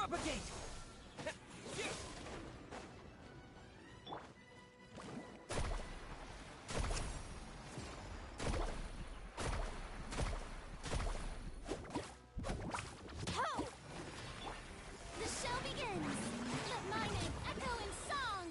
Propagate! Ho! The show begins! Let my name echo in song!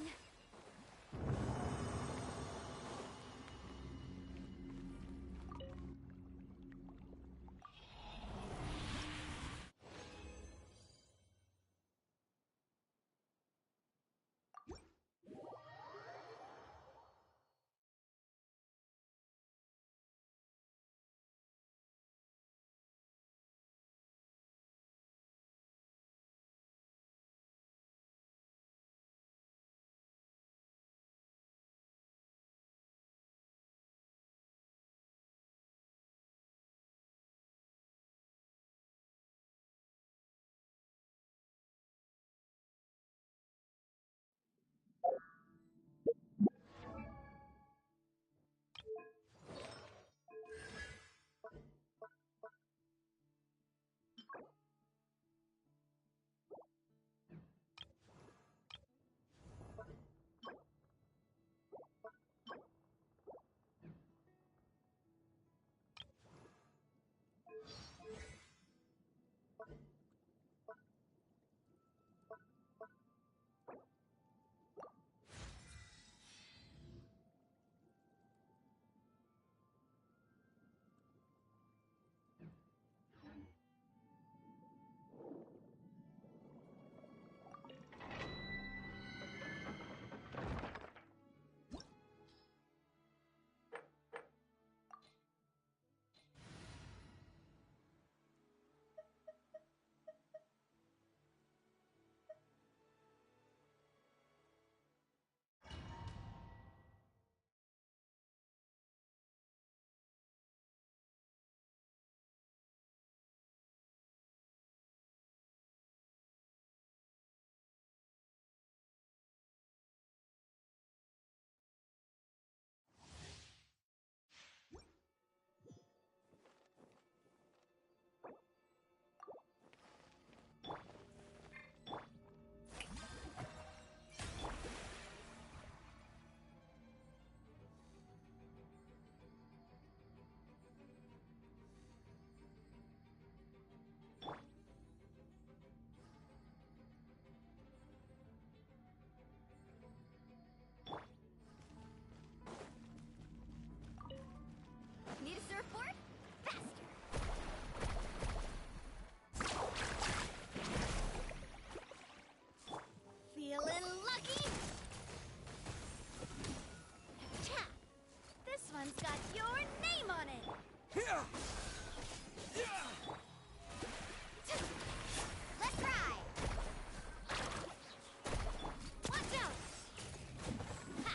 Need a surfboard? Faster! Feeling lucky? Tap! This one's got your name on it! Let's ride! Watch out! Ha!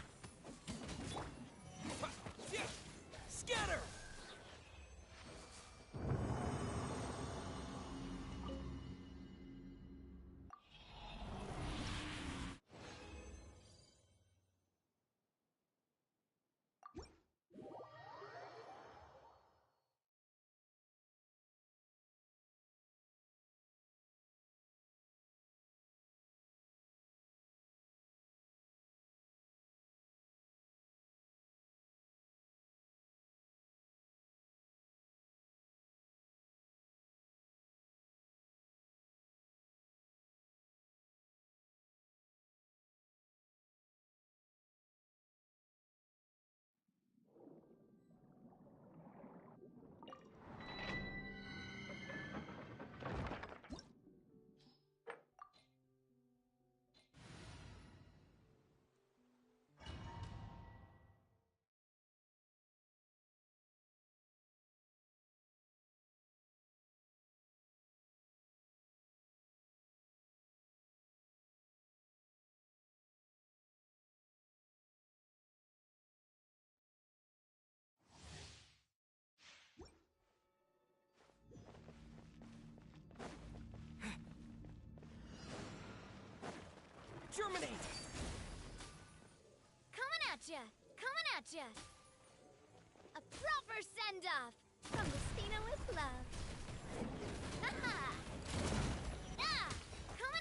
Scatter! Germinate! Coming at ya! Coming at ya! A proper send-off from Justina with love. Haha! Ah! Coming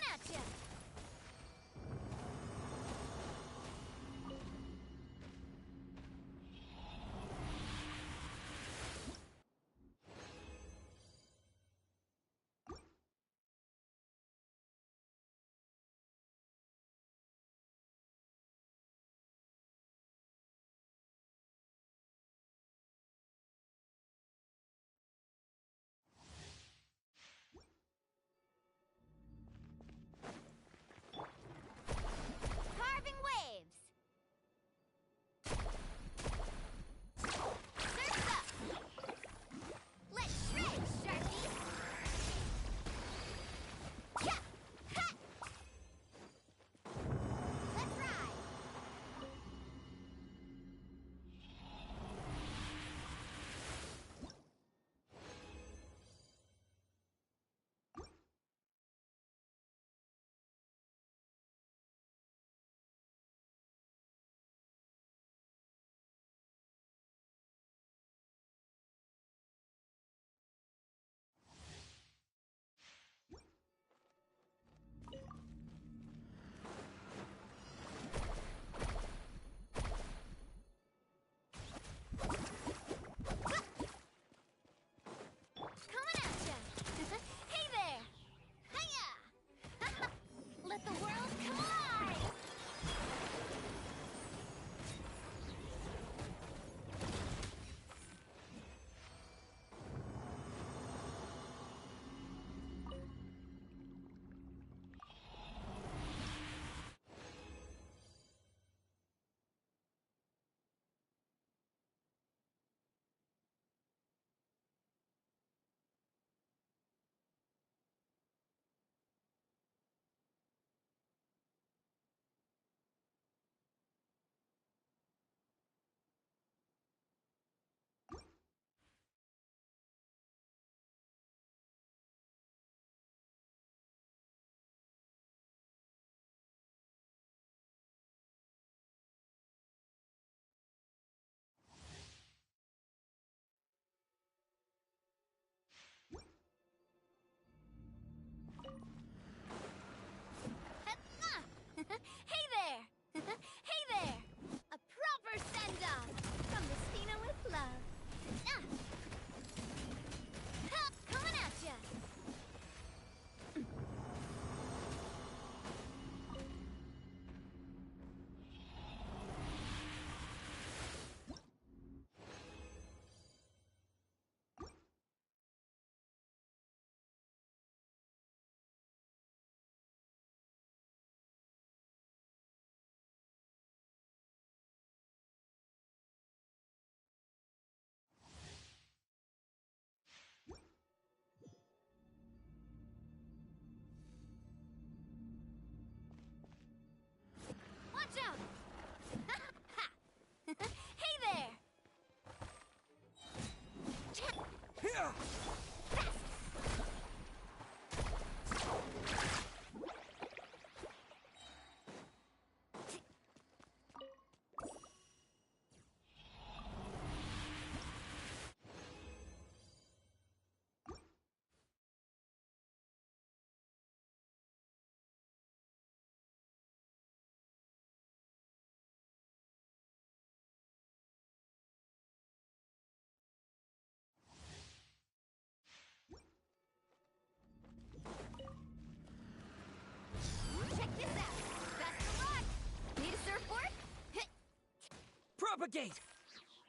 propagate!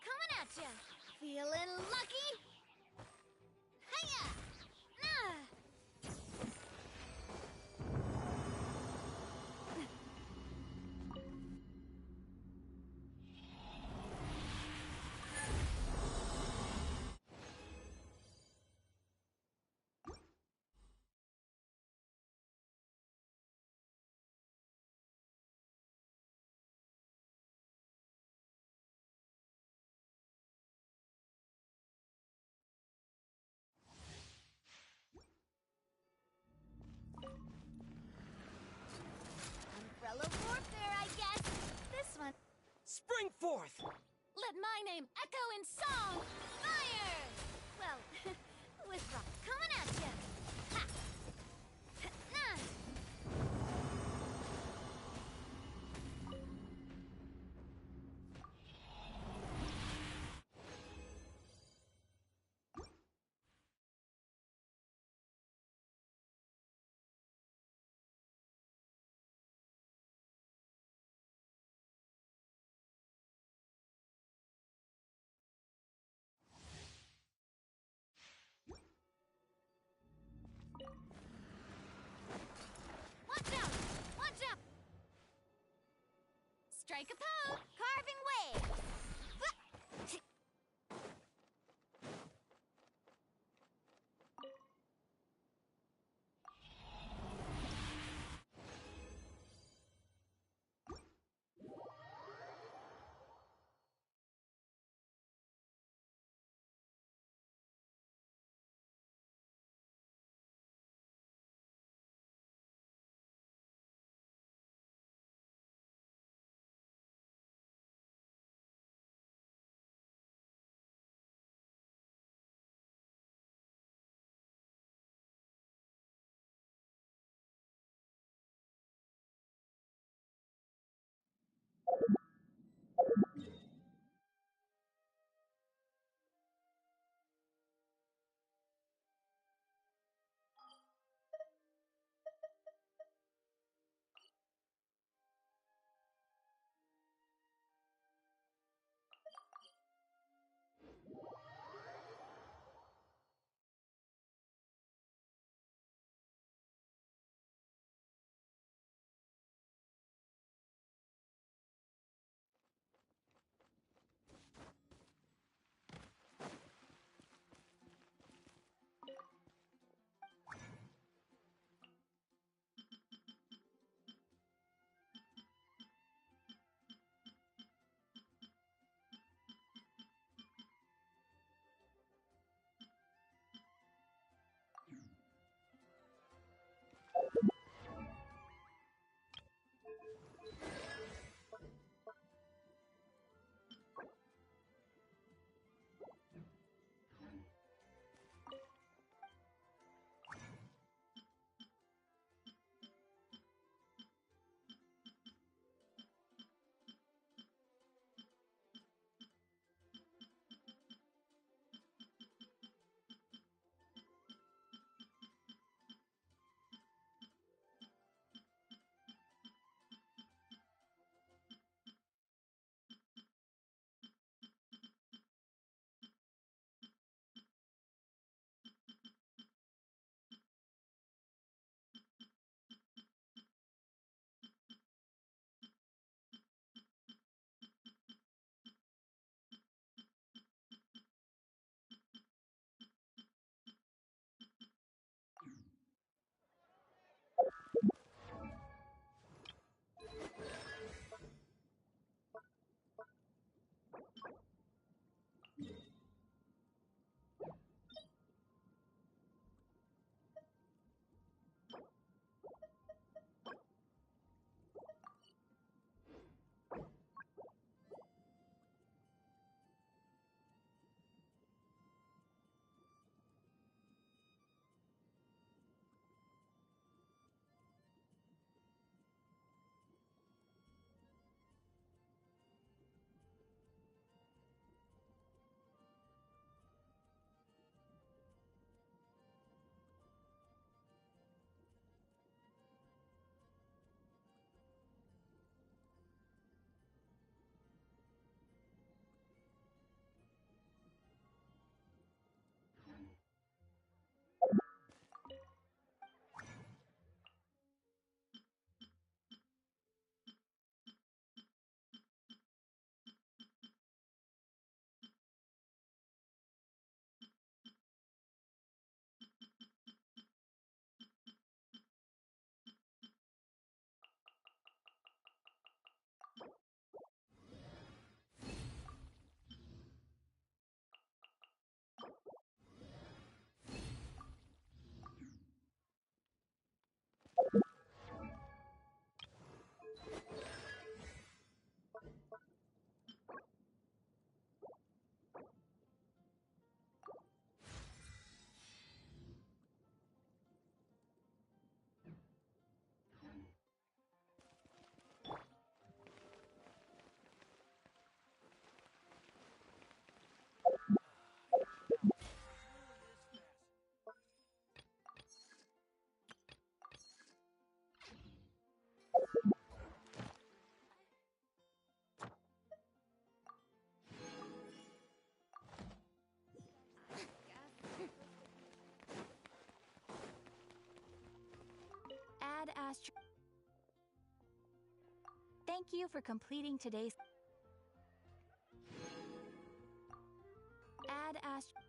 Coming at ya! Feeling lucky? Hiya! Ah! Umbrella warfare, I guess. This one. Spring forth! Let my name echo in song! Fire! Well, with rock coming at ya! Ha! Nah! Add Astro. Thank you for completing today's. Add Astro.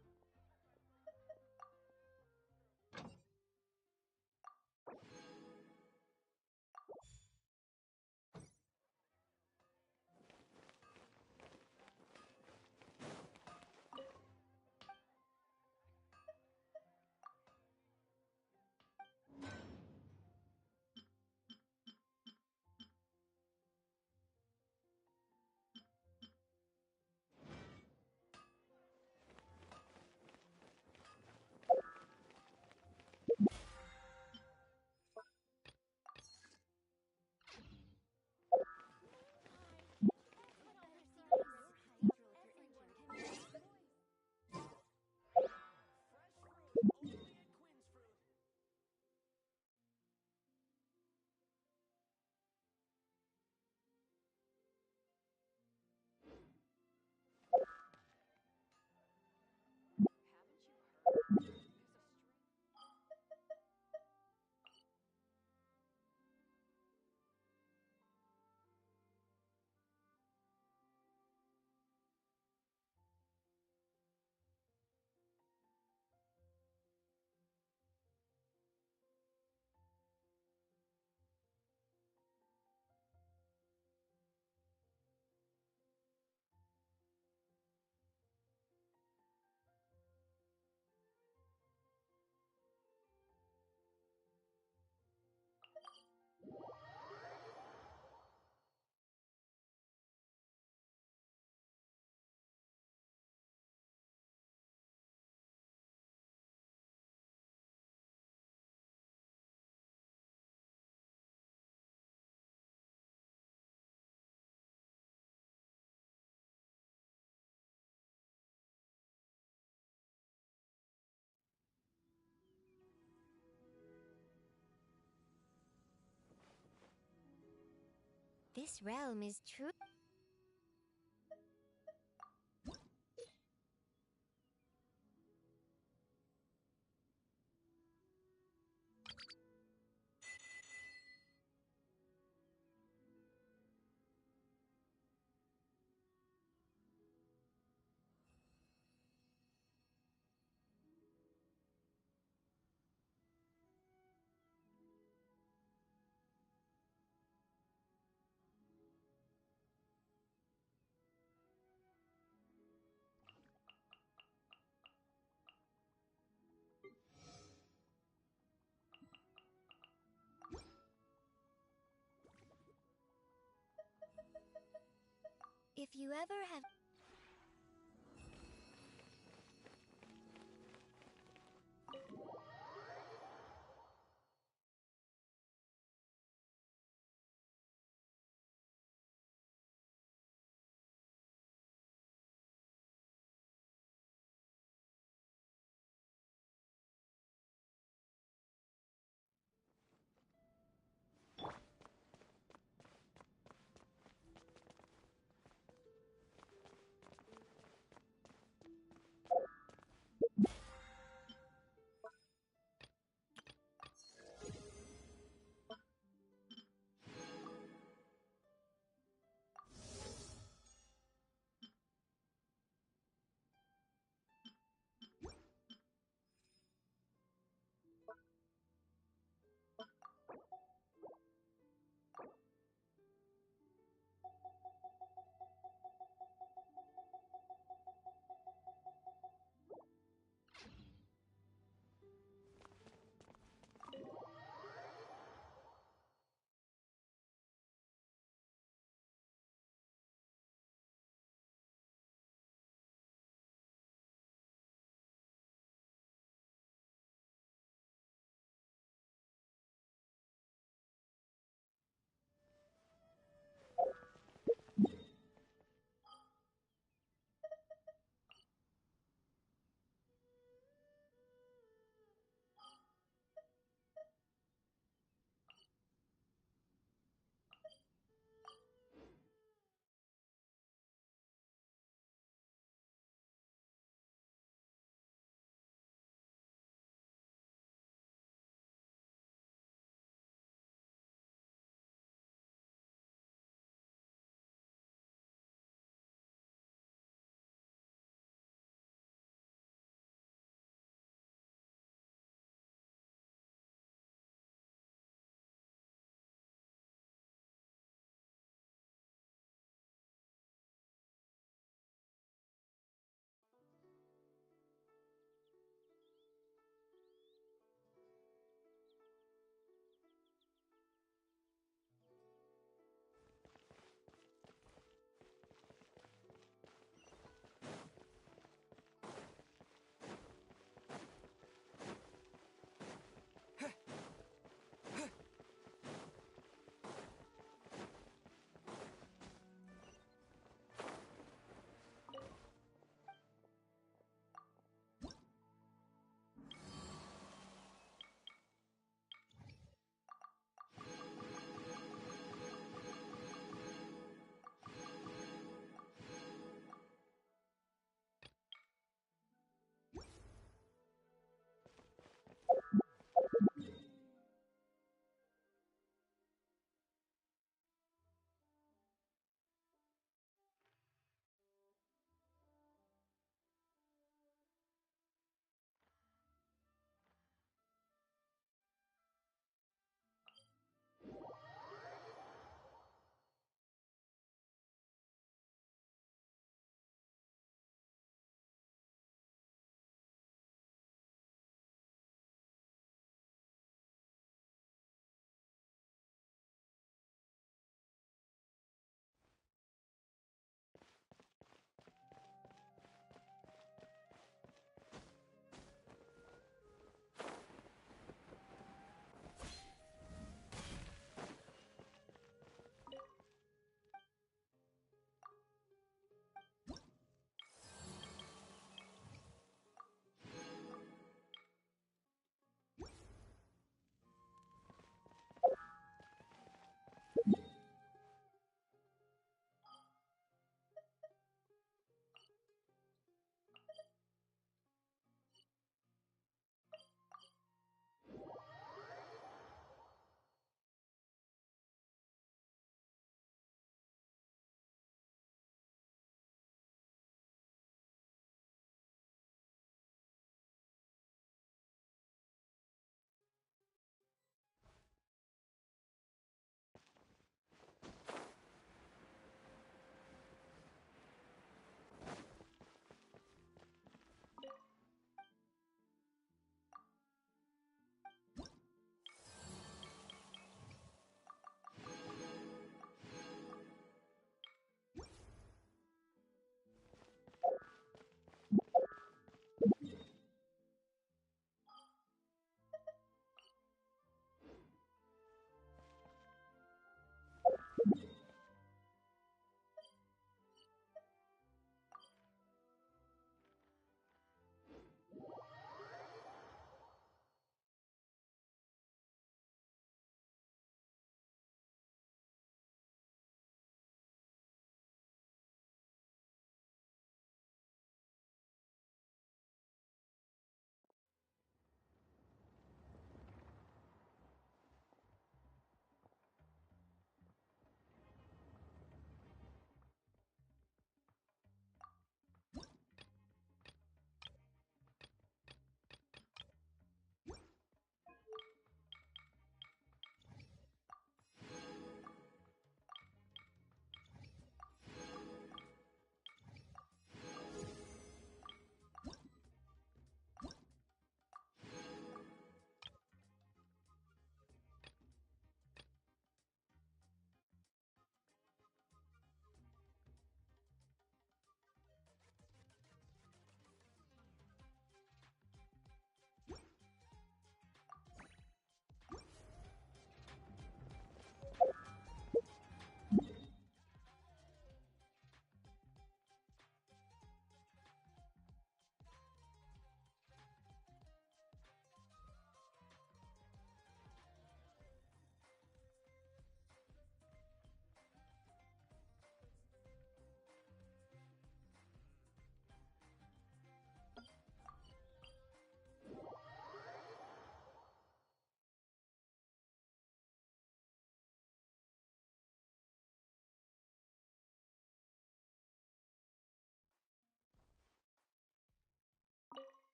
This realm is true. If you ever have.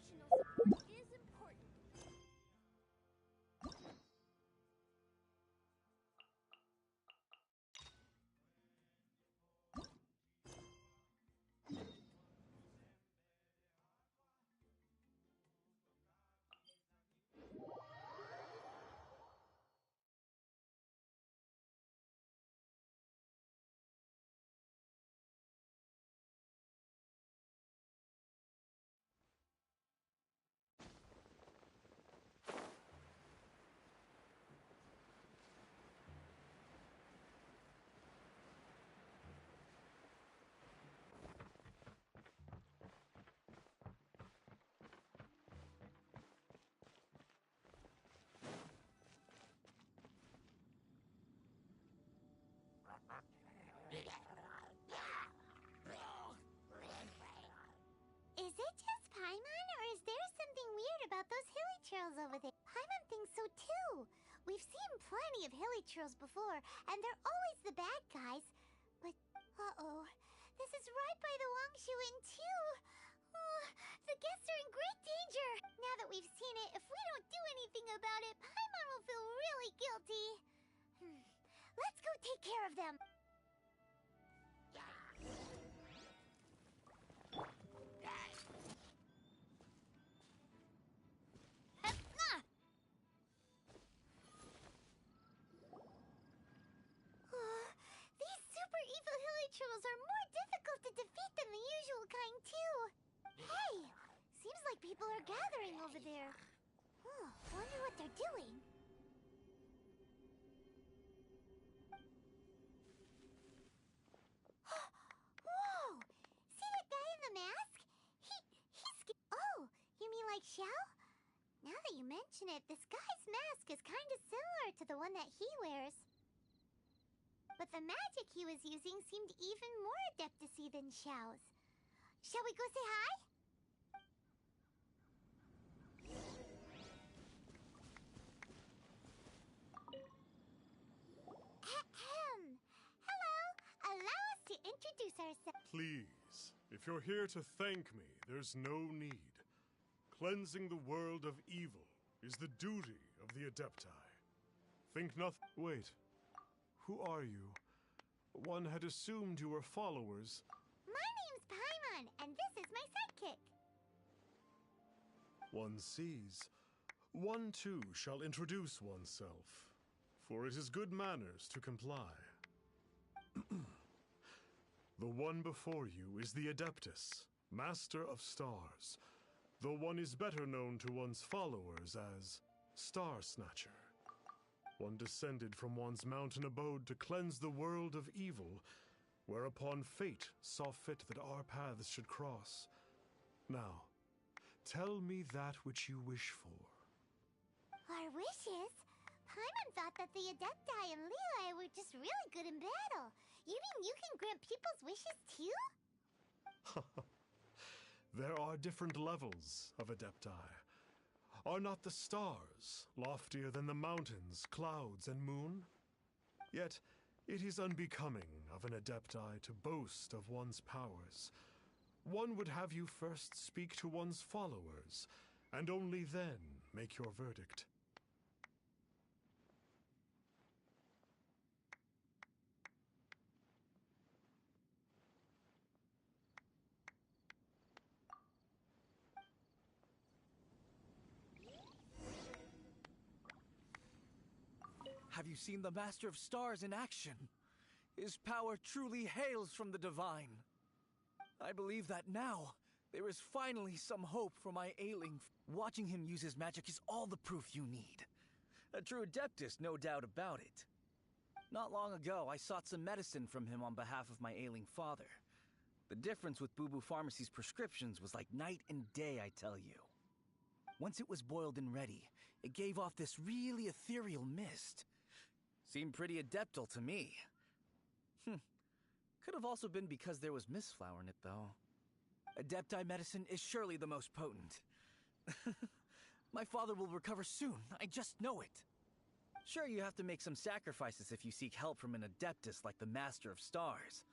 Emotional support is important. Is it just Paimon, or is there something weird about those hilly trails over there? Paimon thinks so too. We've seen plenty of hilly trails before, and they're always the bad guys. But, uh-oh, this is right by the Wangshu Inn too. Oh, the guests are in great danger. Now that we've seen it, if we don't do anything about it, Paimon will feel really guilty. Let's go take care of them. These super evil hilly trolls are more difficult to defeat than the usual kind, too. Hey, seems like people are gathering over there. Oh, wonder what they're doing. Whoa! See that guy in the mask? He's oh, you mean like Xiao? Now that you mention it, this guy's mask is kind of similar to the one that he wears. But the magic he was using seemed even more adeptacy than Xiao's. Shall we go say hi? Ahem. Hello. Allow us to introduce ourselves. Please, if you're here to thank me, there's no need. Cleansing the world of evil is the duty of the Adepti. Think nothing. Wait. Who are you? One had assumed you were followers. My name's Paimon, and this is my sidekick. One sees. One too shall introduce oneself, for it is good manners to comply. The one before you is the Adeptus, Master of Stars, though one is better known to one's followers as Star Snatcher. One descended from one's mountain abode to cleanse the world of evil, whereupon fate saw fit that our paths should cross. Now, tell me that which you wish for. Our wishes? Paimon thought that the Adepti and Leela were just really good in battle. You mean you can grant people's wishes too? There are different levels of Adepti. Are not the stars loftier than the mountains, clouds, and moon? Yet, it is unbecoming of an Adepti to boast of one's powers. One would have you first speak to one's followers, and only then make your verdict. Have you seen the Master of Stars in action? His power truly hails from the divine. I believe that now, there is finally some hope for my ailing. Watching him use his magic is all the proof you need. A true Adeptus, no doubt about it. Not long ago, I sought some medicine from him on behalf of my ailing father. The difference with Boo Boo Pharmacy's prescriptions was like night and day, I tell you. Once it was boiled and ready, it gave off this really ethereal mist. Seemed pretty adeptal to me. Could have also been because there was mistflower in it, though. Adepti medicine is surely the most potent. My father will recover soon, I just know it. Sure, you have to make some sacrifices if you seek help from an Adeptus like the Master of Stars.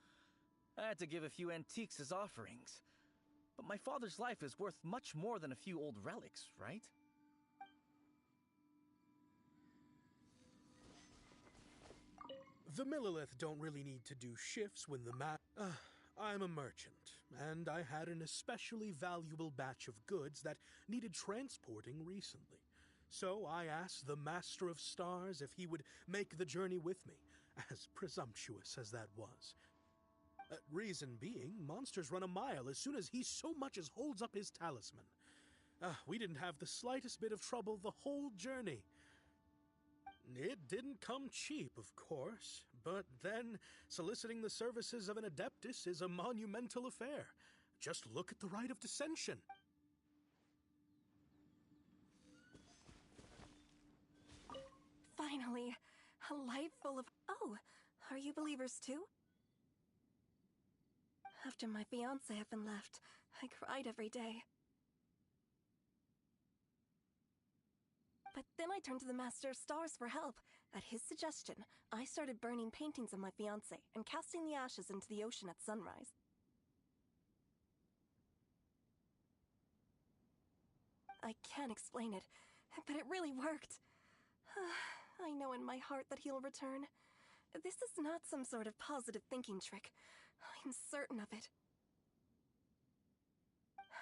I had to give a few antiques as offerings. But my father's life is worth much more than a few old relics, right? The Millilith don't really need to do shifts when I'm a merchant, and I had an especially valuable batch of goods that needed transporting recently. So I asked the Master of Stars if he would make the journey with me, as presumptuous as that was. Reason being, monsters run a mile as soon as he so much as holds up his talisman. We didn't have the slightest bit of trouble the whole journey. It didn't come cheap, of course, but then soliciting the services of an Adeptus is a monumental affair. Just look at the Rite of Dissension. Finally, a life full of... Oh, are you believers too? After my fiancé had been left, I cried every day. But then I turned to the Master of Stars for help. At his suggestion, I started burning paintings of my fiancé and casting the ashes into the ocean at sunrise. I can't explain it, but it really worked. I know in my heart that he'll return. This is not some sort of positive thinking trick. I'm certain of it.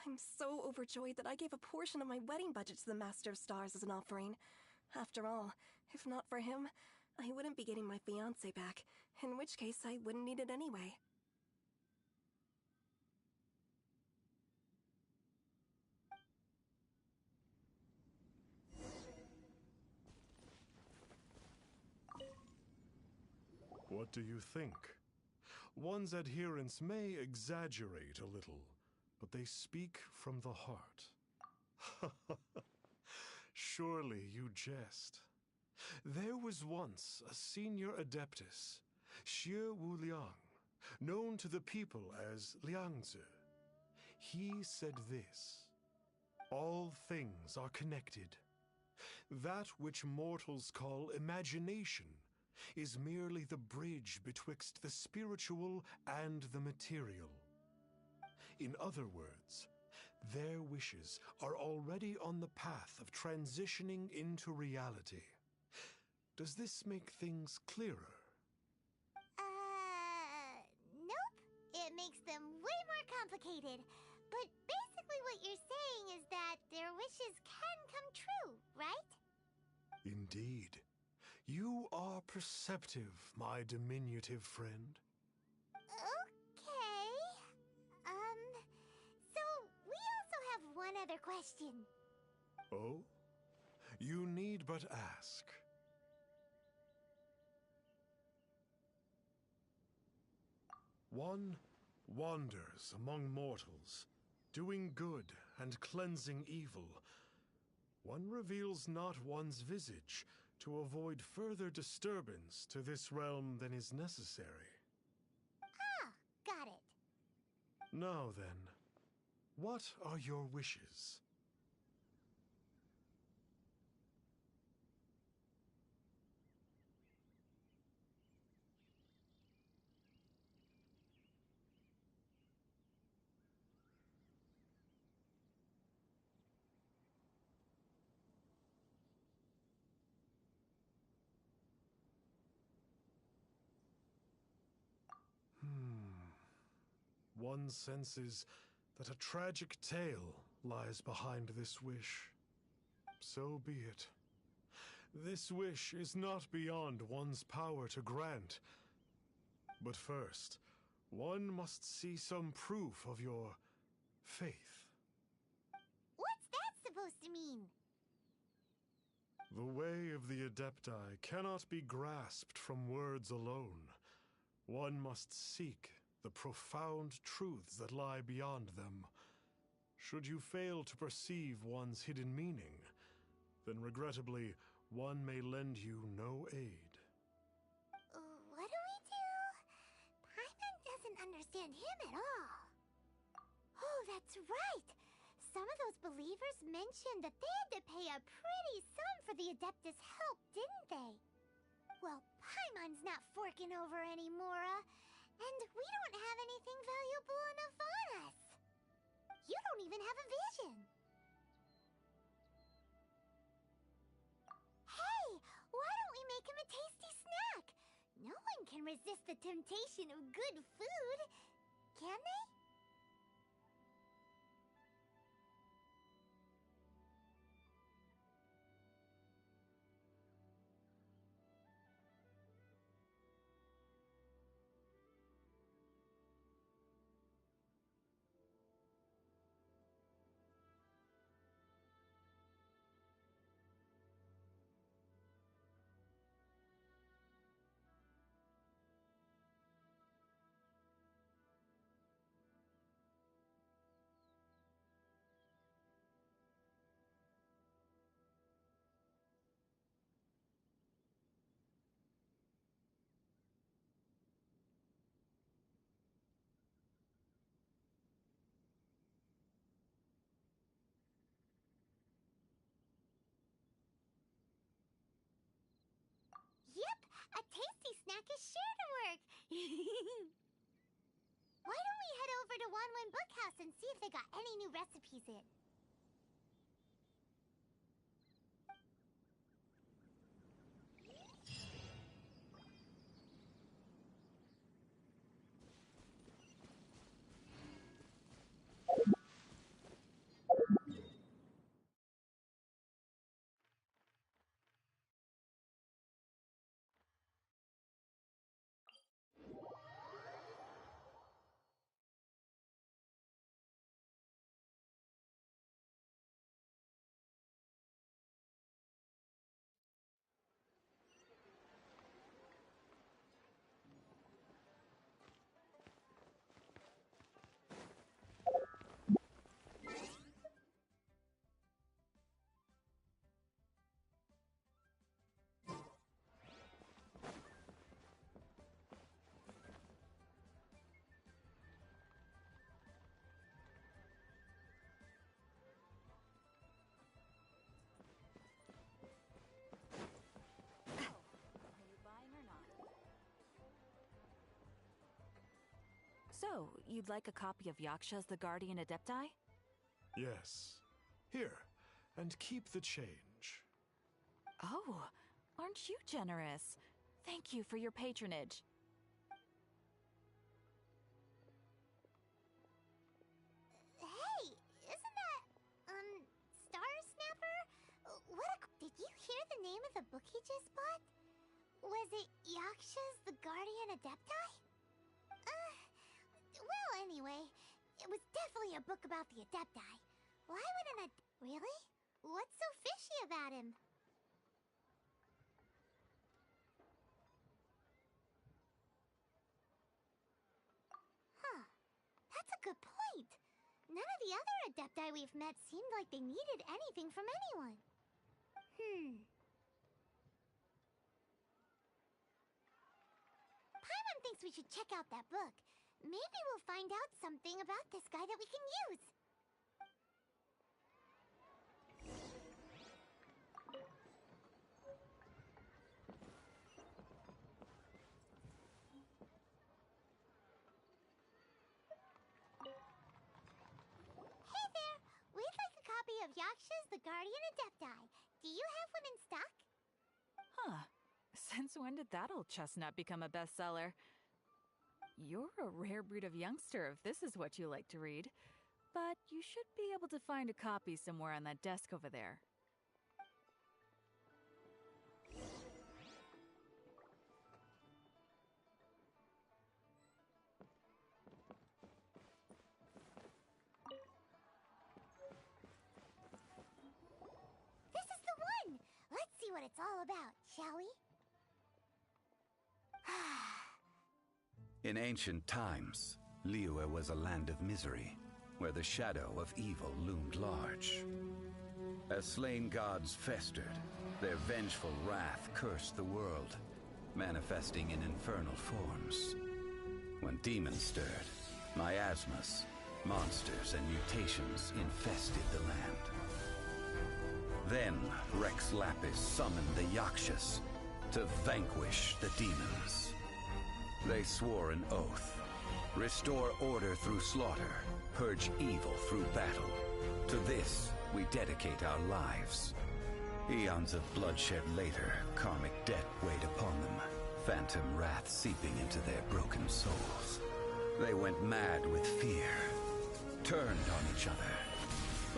I'm so overjoyed that I gave a portion of my wedding budget to the Master of Stars as an offering. After all, if not for him, I wouldn't be getting my fiancé back, in which case I wouldn't need it anyway. What do you think? One's adherents may exaggerate a little, but they speak from the heart. Surely you jest. There was once a senior Adeptus, Xie Wuliang, known to the people as Liangzi. He said this: all things are connected. That which mortals call imagination is merely the bridge betwixt the spiritual and the material. In other words, their wishes are already on the path of transitioning into reality. Does this make things clearer? Nope. It makes them way more complicated. But basically what you're saying is that their wishes can come true, right? Indeed. You are perceptive, my diminutive friend. Okay. So we also have one other question. Oh? You need but ask. One wanders among mortals, doing good and cleansing evil. One reveals not one's visage to avoid further disturbance to this realm than is necessary. Ah, got it. Now then, what are your wishes? One senses that a tragic tale lies behind this wish. So be it. This wish is not beyond one's power to grant. But first, one must see some proof of your faith. What's that supposed to mean? The way of the Adepti cannot be grasped from words alone. One must seek the profound truths that lie beyond them. Should you fail to perceive one's hidden meaning, then regrettably, one may lend you no aid. What do we do? Paimon doesn't understand him at all. Oh, that's right! Some of those believers mentioned that they had to pay a pretty sum for the Adeptus' help, didn't they? Well, Paimon's not forking over anymore, and we don't have anything valuable enough on us. You don't even have a vision. Hey, why don't we make him a tasty snack? No one can resist the temptation of good food, can they? Yep, a tasty snack is sure to work. Why don't we head over to Wanwan Bookhouse and see if they got any new recipes in? So, you'd like a copy of Yaksha's The Guardian Adepti? Yes. Here, and keep the change. Oh, aren't you generous? Thank you for your patronage. Hey, isn't that, Star Snapper? Did you hear the name of the book he just bought? Was it Yaksha's The Guardian Adepti? Well, anyway, it was definitely a book about the Adepti. Why would Really? What's so fishy about him? Huh. That's a good point. None of the other Adepti we've met seemed like they needed anything from anyone. Paimon thinks we should check out that book. Maybe we'll find out something about this guy that we can use. Hey there! We'd like a copy of Yaksha's The Guardian Adepti. Do you have one in stock? Huh. Since when did that old chestnut become a bestseller? You're a rare breed of youngster if this is what you like to read. But you should be able to find a copy somewhere on that desk over there. This is the one! Let's see what it's all about, shall we? In ancient times, Liyue was a land of misery, where the shadow of evil loomed large. As slain gods festered, their vengeful wrath cursed the world, manifesting in infernal forms. When demons stirred, miasmas, monsters, and mutations infested the land. Then Rex Lapis summoned the Yakshas to vanquish the demons. They swore an oath: restore order through slaughter, purge evil through battle. To this, we dedicate our lives. Eons of bloodshed later, karmic debt weighed upon them, phantom wrath seeping into their broken souls. They went mad with fear, turned on each other,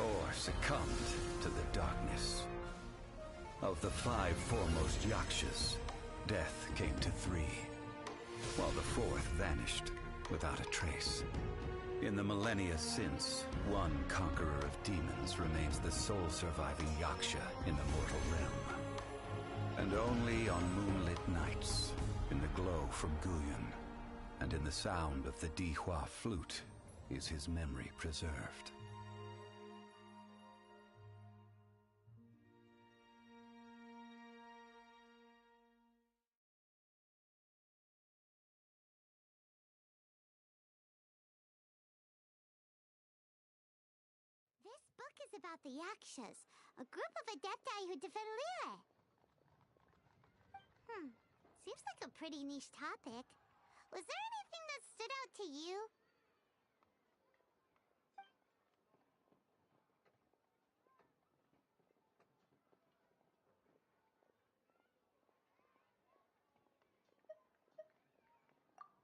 or succumbed to the darkness. Of the 5 foremost Yakshas, death came to 3, while the 4th vanished without a trace. In the millennia since, one conqueror of demons remains the sole surviving Yaksha in the mortal realm. And only on moonlit nights, in the glow from Guyon, and in the sound of the Dihua flute, is his memory preserved. This book is about the Yakshas, a group of adepti who defend Liyue. Seems like a pretty niche topic. Was there anything that stood out to you?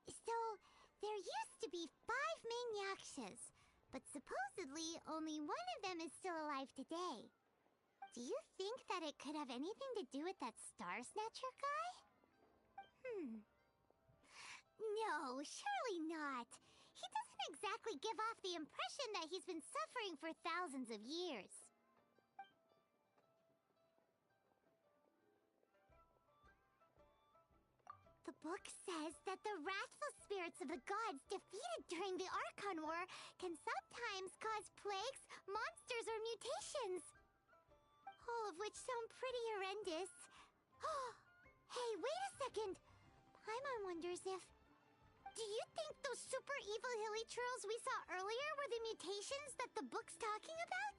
So, there used to be 5 main Yakshas, but supposedly only one of them is still alive today. Do you think that it could have anything to do with that Star Snatcher guy? No, surely not. He doesn't exactly give off the impression that he's been suffering for thousands of years. The book says that the wrathful spirits of the gods defeated during the Archon War can sometimes cause plagues, monsters, or mutations. All of which sound pretty horrendous. Hey, wait a second! Paimon wonders if... Do you think those super evil hilly churls we saw earlier were the mutations that the book's talking about?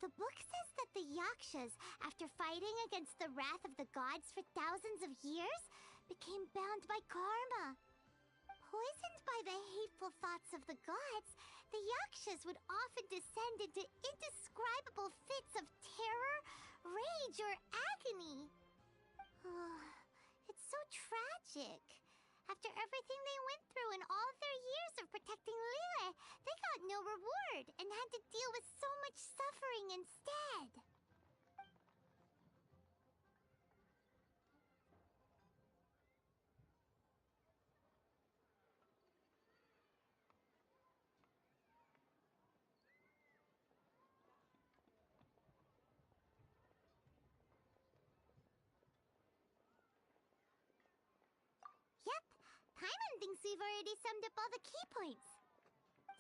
The book says that the Yakshas, after fighting against the wrath of the gods for thousands of years, became bound by karma. Poisoned by the hateful thoughts of the gods, the Yakshas would often descend into indescribable fits of terror, rage, or agony. It's so tragic. After everything they went through in all of their years of protecting Liyue, they got no reward and had to deal with so much suffering instead. Yep, Paimon thinks we've already summed up all the key points.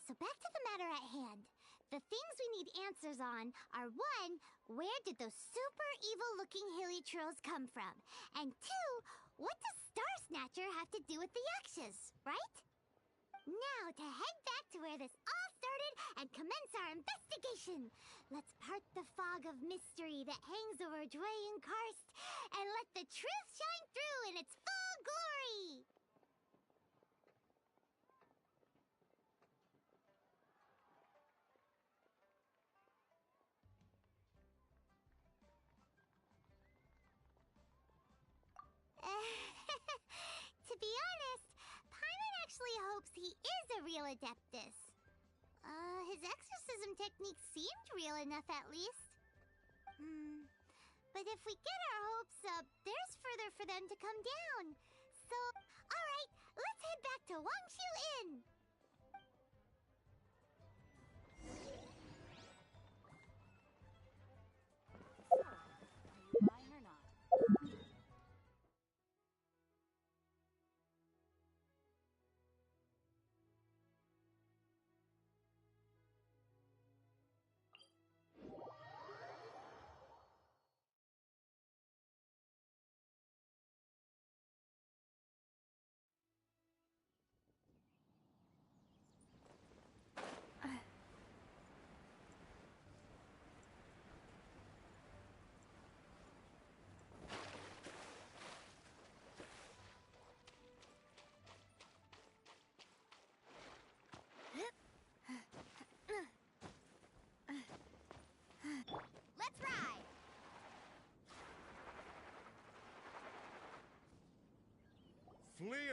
So back to the matter at hand. The things we need answers on are 1, where did those super evil-looking hilly trolls come from? And 2, what does Star Snatcher have to do with the Yakshas, right? Now to head back to where this all started and commence our investigation. Let's part the fog of mystery that hangs over Dwayne Karst and let the truth shine through in its full glory! To be honest, Paimon actually hopes he is a real Adeptus. His exorcism technique seemed real enough at least. But if we get our hopes up, there's further for them to come down. So, alright, let's head back to Wangshu Inn! Are you buying or not?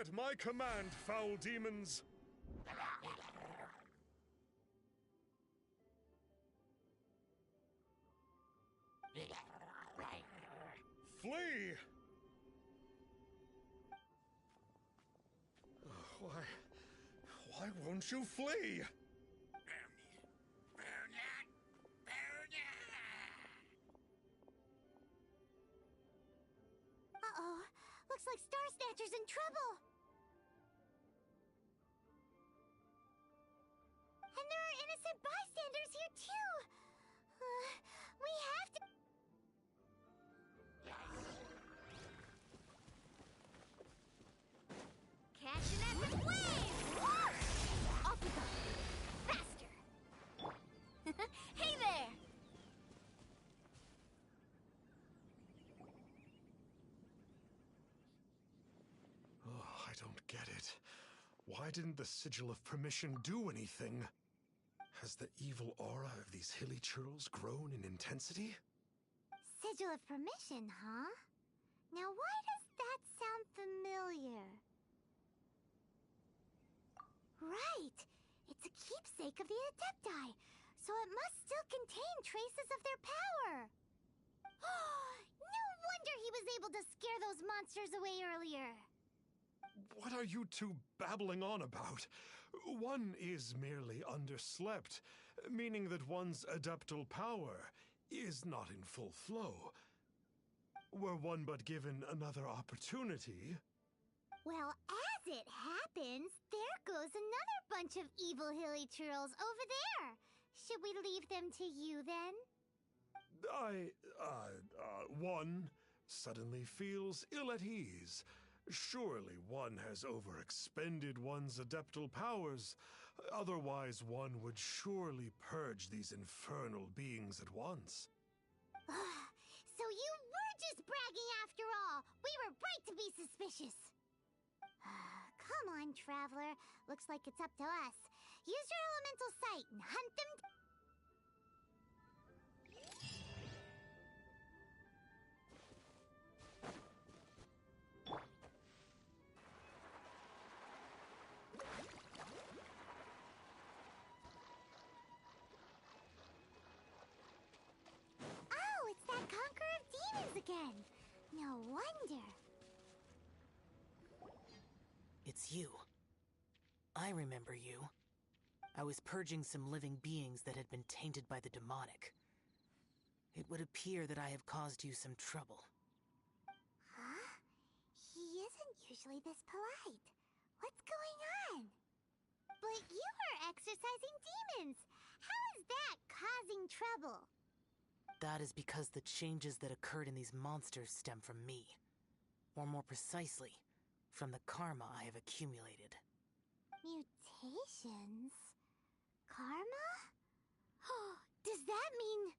at my command, foul demons! Flee! Why won't you flee? Uh-oh. Looks like Star Snatcher's in trouble. And there are innocent bystanders here, too. We have to... Catching at the flames! Off we go! Faster! Hey there! Oh, I don't get it. Why didn't the Sigil of Permission do anything? Has the evil aura of these hilly churls grown in intensity? Sigil of Permission, huh? Now why does that sound familiar? Right! It's a keepsake of the Adepti, so it must still contain traces of their power! No wonder he was able to scare those monsters away earlier! What are you two babbling on about? One is merely underslept, meaning that one's adeptal power is not in full flow. Were one but given another opportunity... Well, as it happens, there goes another bunch of evil hilly churls over there. Should we leave them to you, then? One suddenly feels ill at ease. Surely one has overexpended one's adeptal powers. Otherwise, one would surely purge these infernal beings at once. So you were just bragging after all! We were right to be suspicious! Come on, Traveler. Looks like it's up to us. Use your elemental sight and hunt them. Oh, it's that Conqueror of Demons again. No wonder. It's you. I remember you. I was purging some living beings that had been tainted by the demonic. It would appear that I have caused you some trouble. Huh? He isn't usually this polite. What's going on? But you are exorcising demons! How is that causing trouble? That is because the changes that occurred in these monsters stem from me. Or more precisely, from the karma I have accumulated. Mutations? Karma? Does that mean...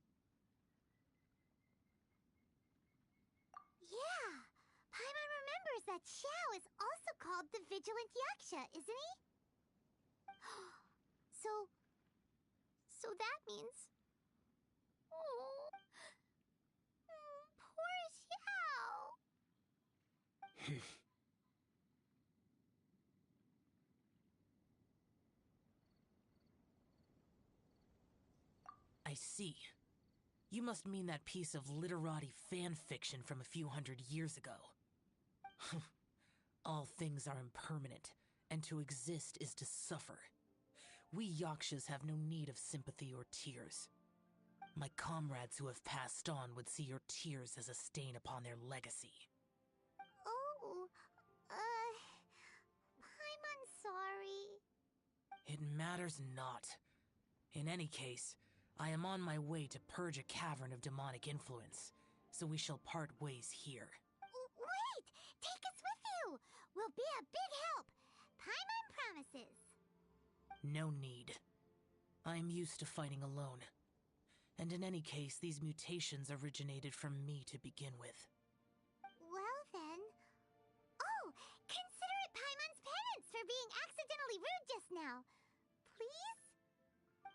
Yeah! Paimon remembers that Xiao is also called the Vigilant Yaksha, isn't he? So that means... Oh... Poor Xiao! I see. You must mean that piece of literati fan fiction from a few hundred years ago. All things are impermanent, and to exist is to suffer. We Yakshas have no need of sympathy or tears. My comrades who have passed on would see your tears as a stain upon their legacy. Oh, I'm sorry. It matters not. In any case, I am on my way to purge a cavern of demonic influence, so we shall part ways here. Wait! Take us with you! We'll be a big help! Paimon promises! No need. I am used to fighting alone. And in any case, these mutations originated from me to begin with. Well then... Oh! Consider it Paimon's penance for being accidentally rude just now! Please?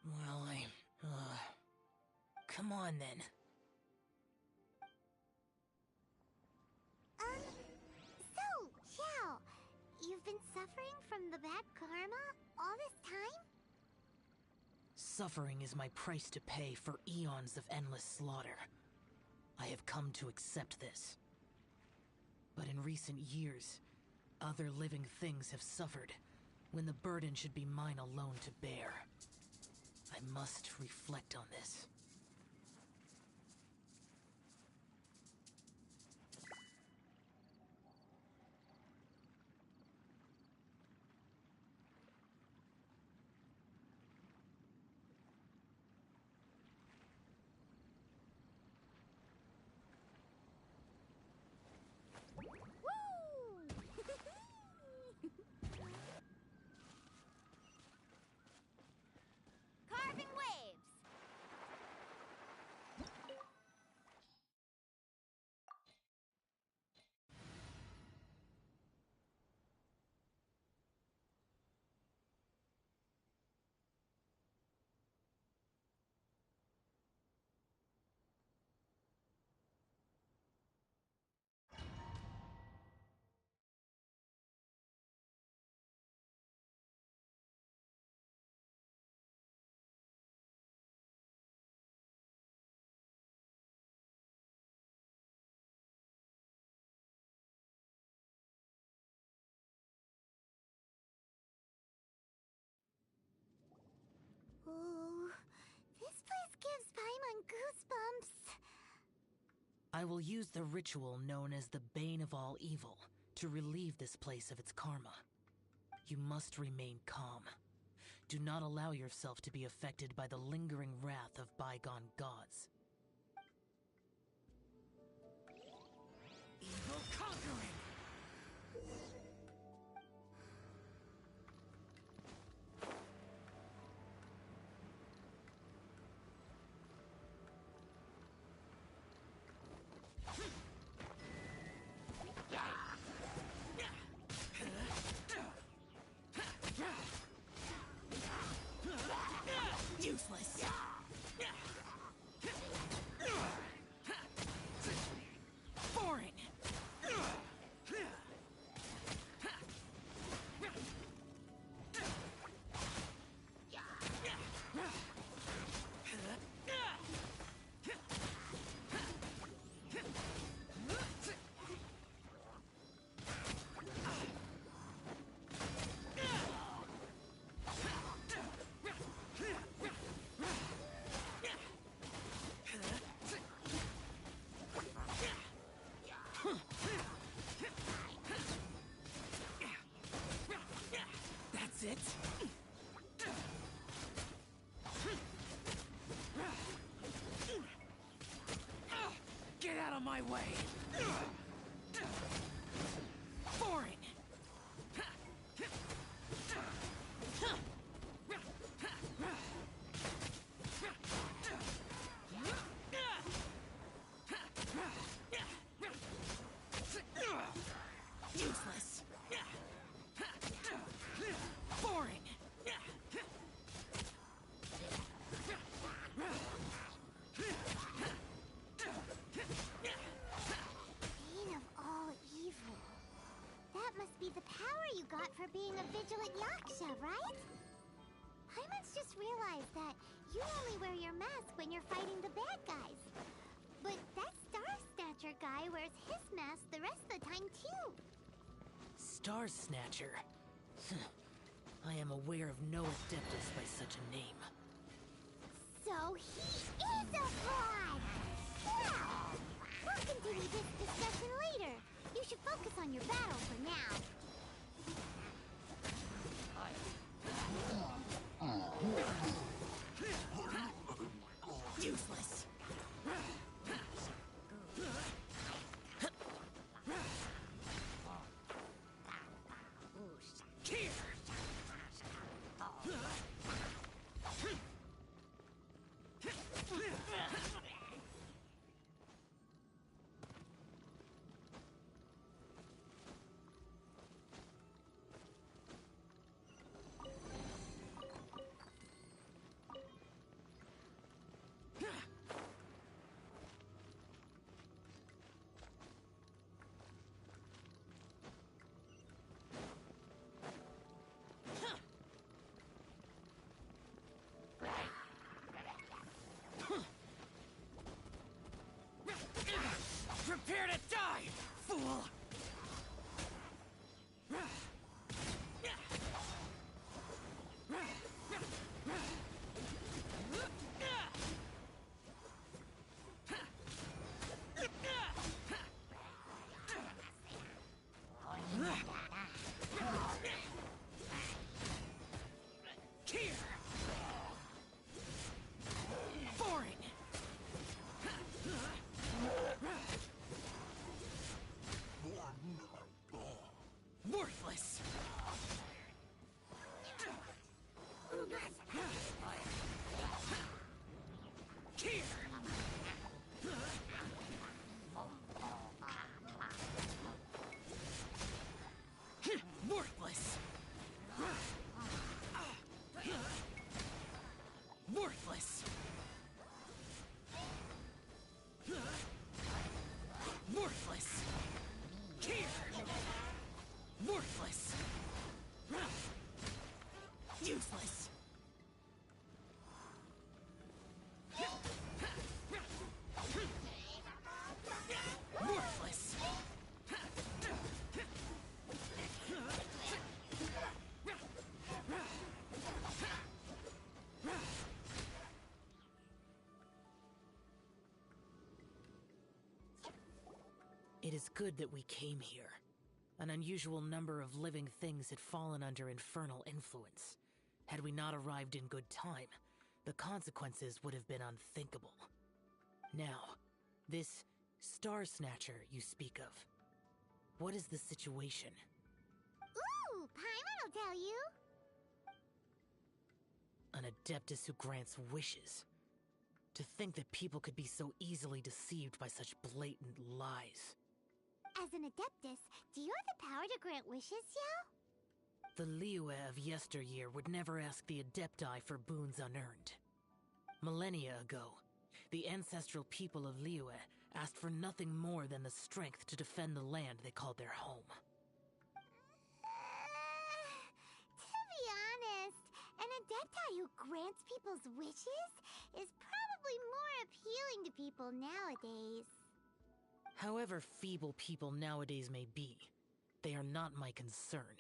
Well, come on then. So, Xiao, you've suffering from the bad karma all this time? Suffering is my price to pay for eons of endless slaughter. I have come to accept this. But in recent years, other living things have suffered, when the burden should be mine alone to bear. I must reflect on this. Carving waves! Ooh, this place gives Paimon goosebumps. I will use the ritual known as the Bane of All Evil to relieve this place of its karma. You must remain calm. Do not allow yourself to be affected by the lingering wrath of bygone gods. Evil conquering! Useless! Foreign! That's it? Get out of my way! Foreign! Useless! Foreign! Bane of all evil. That must be the power you got for being a vigilant yaksha, right? Paimon's just realized that you only wear your mask when you're fighting the bad guys. But that Star Snatcher guy wears his mask the rest of the time, too. Star Snatcher? I am aware of no adeptus by such a name. So he is a fraud! Well, we'll continue this discussion later. You should focus on your battle for now. Useless! Here! Worthless! Worthless! It is good that we came here. An unusual number of living things had fallen under infernal influence. Had we not arrived in good time, the consequences would have been unthinkable. Now, this Star Snatcher you speak of, what is the situation? Ooh, Paimon will tell you. An Adeptus who grants wishes. To think that people could be so easily deceived by such blatant lies. As an Adeptus, do you have the power to grant wishes, Yao? The Liyue of yesteryear would never ask the Adepti for boons unearned. Millennia ago, the ancestral people of Liyue asked for nothing more than the strength to defend the land they called their home. To be honest, an Adepti who grants people's wishes is probably more appealing to people nowadays. However feeble people nowadays may be, they are not my concern.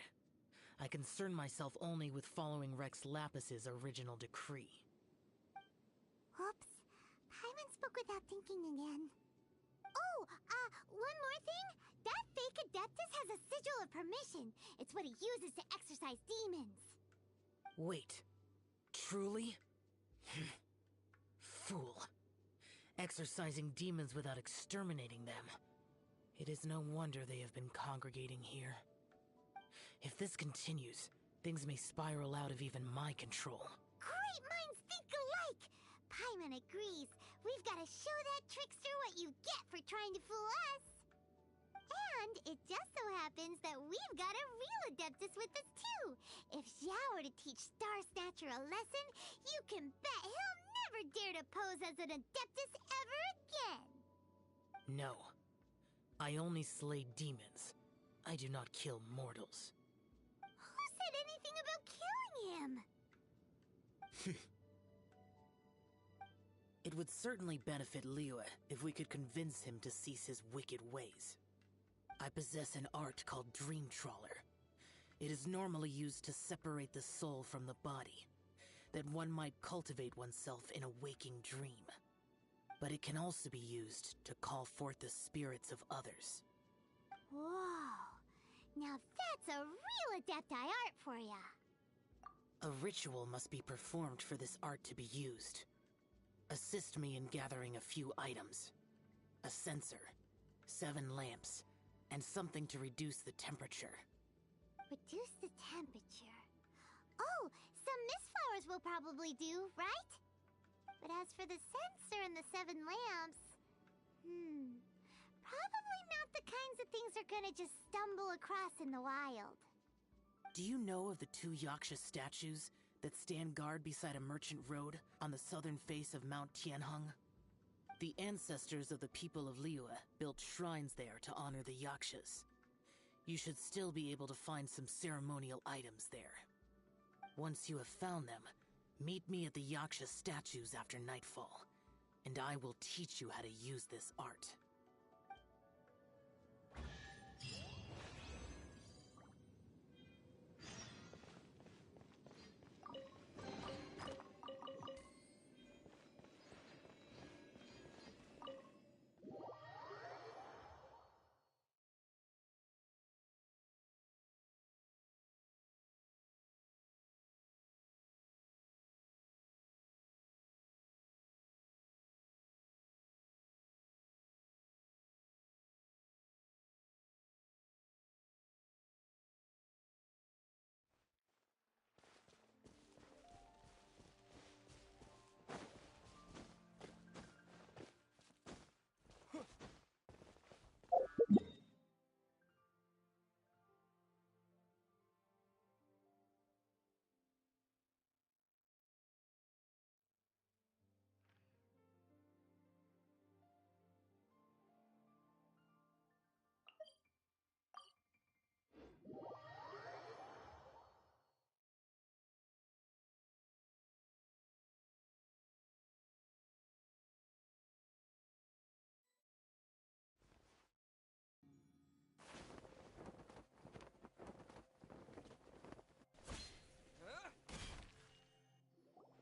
I concern myself only with following Rex Lapis's original decree. Oops. Paimon spoke without thinking again. Oh, one more thing. That fake Adeptus has a sigil of permission. It's what he uses to exorcise demons. Wait. Truly? Fool. Exorcising demons without exterminating them. It is no wonder they have been congregating here. If this continues, things may spiral out of even my control. Great minds think alike! Paimon agrees. We've got to show that trickster what you get for trying to fool us. And it just so happens that we've got a real Adeptus with us too. If Xiao were to teach Star Snatcher a lesson, you can bet he'll never dare to pose as an Adeptus ever again. No. I only slay demons. I do not kill mortals. Who said anything about killing him? It would certainly benefit Liyue if we could convince him to cease his wicked ways. I possess an art called Dream Trawler. It is normally used to separate the soul from the body, that one might cultivate oneself in a waking dream. But it can also be used to call forth the spirits of others. Whoa. Now that's a real Adepti art for ya. A ritual must be performed for this art to be used. Assist me in gathering a few items. A censer, 7 lamps, and something to reduce the temperature. Reduce the temperature. Oh, some mist flowers will probably do, right? But as for the censer and the 7 lamps... probably not the kinds of things they're gonna just stumble across in the wild. Do you know of the 2 Yaksha statues that stand guard beside a merchant road on the southern face of Mount Tianheng? The ancestors of the people of Liyue built shrines there to honor the Yakshas. You should still be able to find some ceremonial items there. Once you have found them, meet me at the Yaksha statues after nightfall, and I will teach you how to use this art.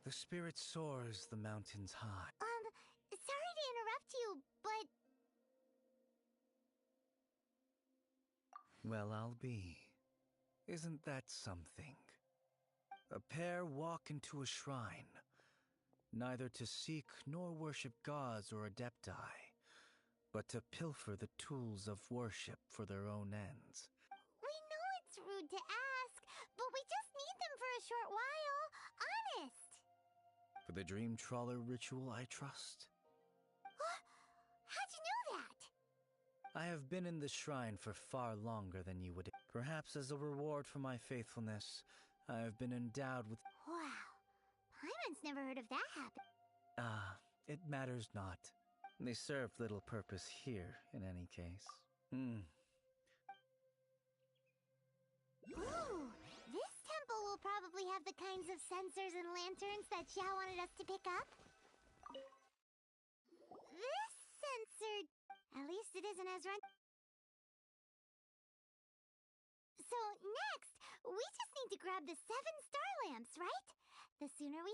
The spirit soars the mountains high. Sorry to interrupt you, but Well, I'll be. Isn't that something? A pair walk into a shrine, neither to seek nor worship gods or adepti, but to pilfer the tools of worship for their own ends. we know it's rude to ask, but we just need them for a short while. Honest. For the dream trawler ritual, I trust. How'd you know that? I have been in the shrine for far longer than you would. Perhaps as a reward for my faithfulness, I have been endowed with... Wow. Paimon's never heard of that happen. It matters not. They serve little purpose here, in any case. Ooh, this temple will probably have the kinds of sensors and lanterns that Xiao wanted us to pick up. This sensor... At least it isn't as run... So, next, we just need to grab the 7 star lamps, right? The sooner we...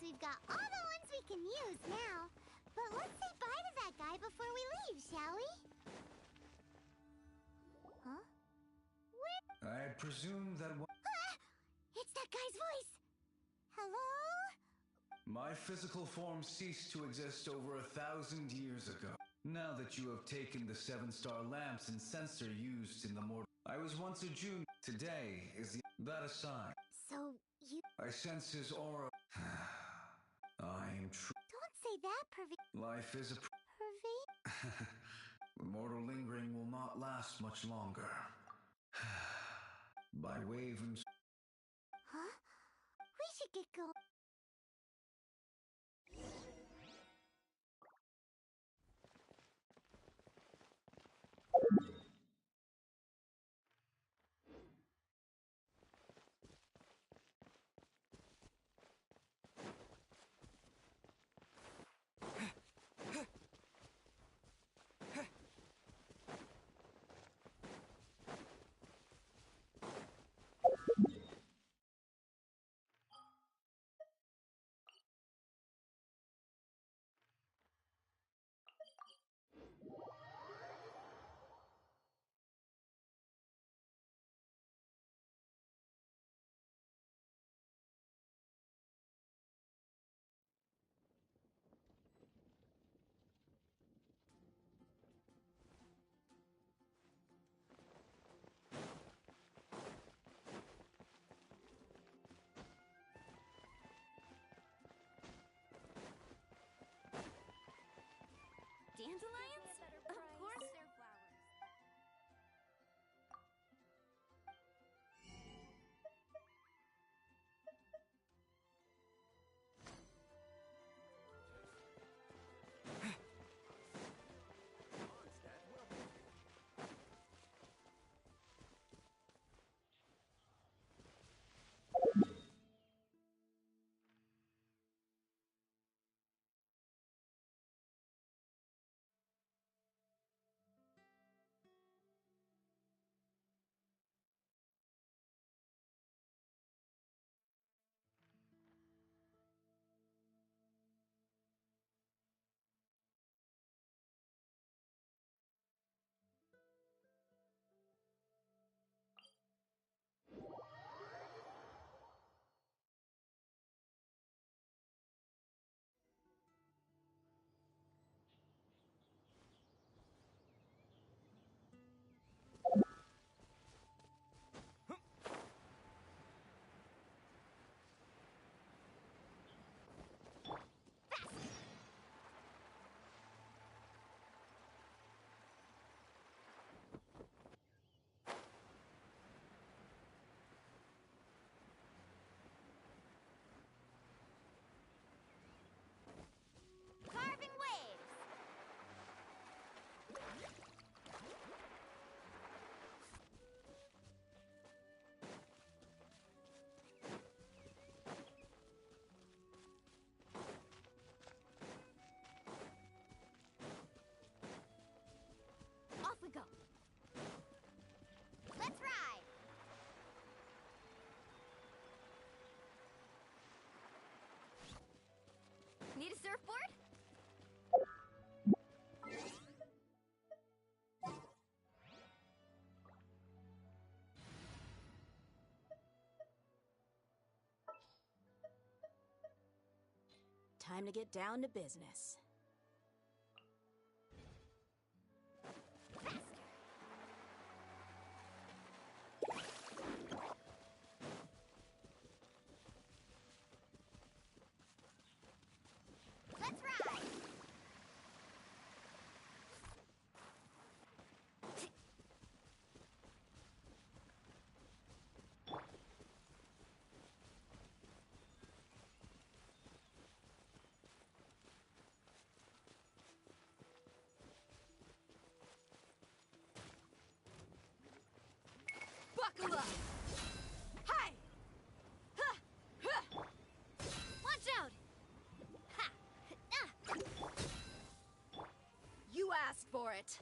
We've got all the ones we can use now. But let's say bye to that guy before we leave, shall we? Huh? Where? I presume that... It's that guy's voice! Hello? My physical form ceased to exist over 1,000 years ago. Now that you have taken the 7-star lamps and sensor used in the mortal... I was once a June. Today is the... That aside. So, you... I sense his aura. I am true. Don't say that, Life is a... The mortal lingering will not last much longer. By wave and... Huh? We should get going. Dandelions? Of course they're flowers. go. Let's ride! Need a surfboard? Time to get down to business. Let's ride! Buckle up! Hi! Ha! Ha! Watch out! Ha! Ah! You asked for it.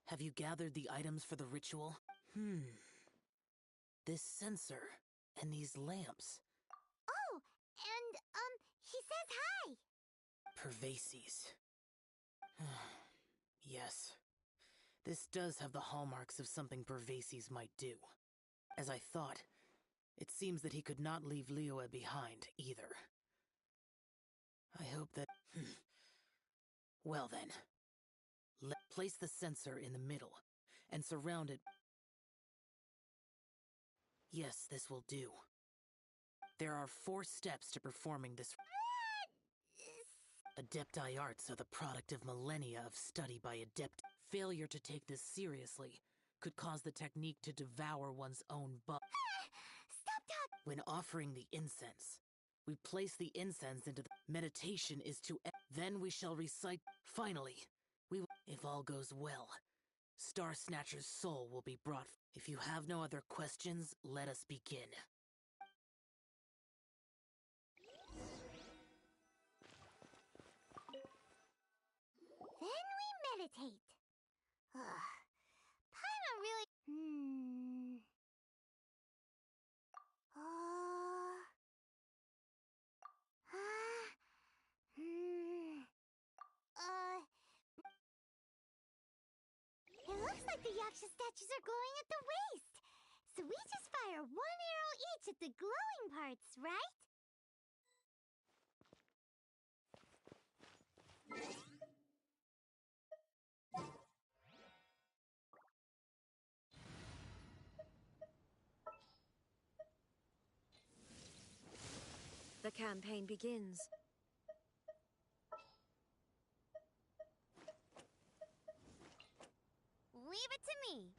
Have you gathered the items for the ritual? This sensor and these lamps. Oh, and, he says hi! Pervases. Yes. This does have the hallmarks of something Pervases might do. As I thought, it seems that he could not leave Liyue behind, either. I hope that... Well then. Place the sensor in the middle, and surround it... Yes, this will do. There are 4 steps to performing this... Adepti arts are the product of millennia of study by adept. Failure to take this seriously could cause the technique to devour one's own Stop talking! When offering the incense, we place the incense into the... Meditation is to... Then we shall recite... Finally, we will... If all goes well, Star Snatcher's soul will be brought... If you have no other questions, let us begin. Then we meditate. Ugh. Paimon really... It looks like the Yaksha statues are glowing at the waist. So we just fire 1 arrow each at the glowing parts, right? campaign begins. Leave it to me.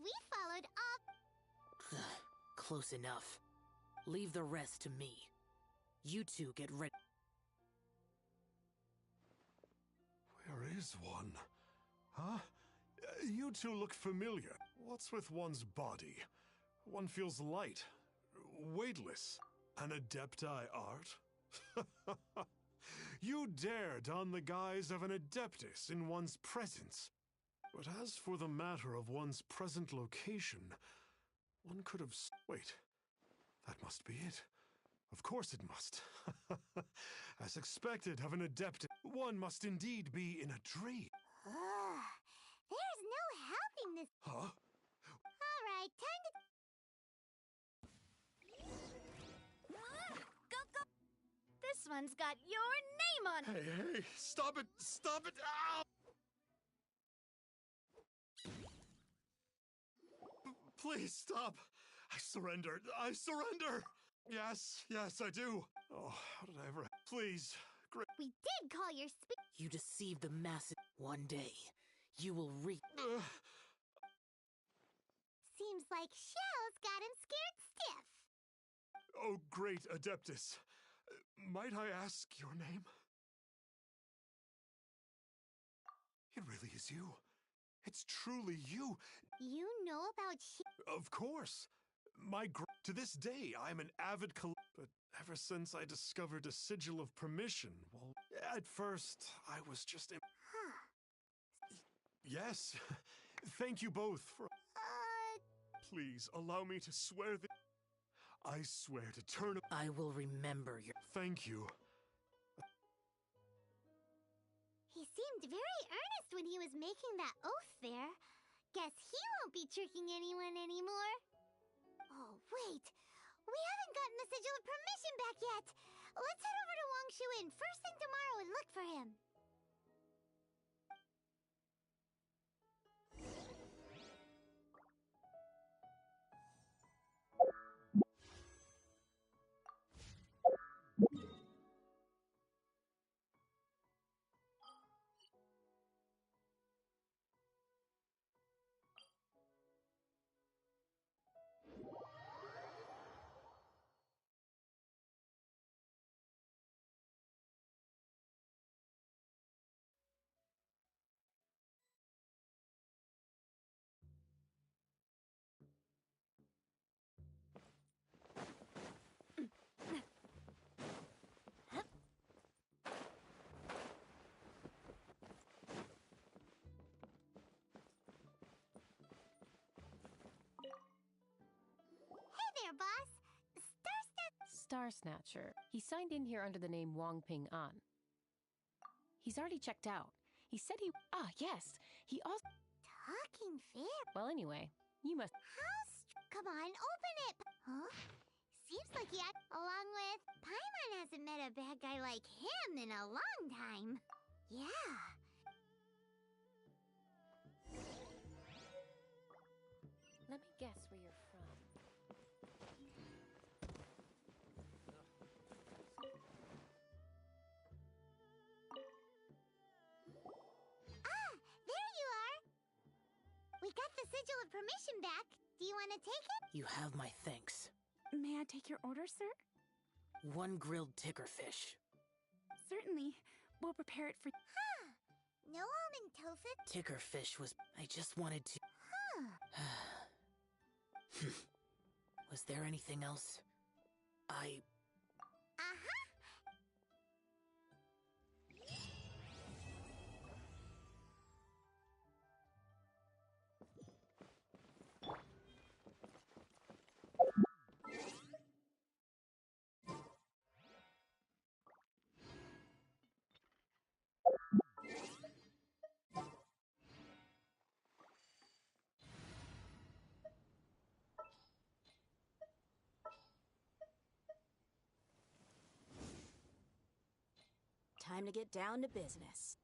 We followed all. Close enough. Leave the rest to me. You two get ready. Where is one? Huh? You two look familiar. What's with one's body? One feels light, weightless. An adepti art? You dare don the guise of an adeptus in one's presence. But as for the matter of one's present location, one could have... Wait, that must be it. Of course it must. As expected of an adept, one must indeed be in a dream. There's no helping this. Huh? Alright, time to... Go, go! This one's got your name on it! Hey, stop it! Stop it! Ow! Please stop! I surrender! I surrender! Yes, I do. Oh, how did I ever... Please, great... We did call your You deceived the masses. One day, you will reap. Seems like Shell's got him scared stiff. Oh, great Adeptus. Might I ask your name? It really is you. It's truly you. You know about Of course. To this day, I'm an avid but ever since I discovered a sigil of permission, well, at first, I was just... Yes. Thank you both for... Please, allow me to swear that... I swear to turn... I will remember your... Thank you. He seemed very earnest when he was making that oath there. Guess he won't be tricking anyone anymore. Oh, wait. We haven't gotten the sigil of permission back yet. Let's head over to Wangshuin first thing tomorrow and look for him. Boss. Star Snatcher. He signed in here under the name Wong Ping An. He's already checked out. He said he... Ah, yes. He also... Talking fair. Well, anyway, you must... Come on, open it. Huh? Seems like he along with... Paimon hasn't met a bad guy like him in a long time. Yeah. Let me guess where you're from. There you are! We got the sigil of permission back. Do you want to take it? You have my thanks. May I take your order, sir? 1 grilled ticker fish. Certainly. We'll prepare it for... Huh. No almond tofu? Ticker fish was... I just wanted to... Huh. Was there anything else? Uh-huh. Time to get down to business.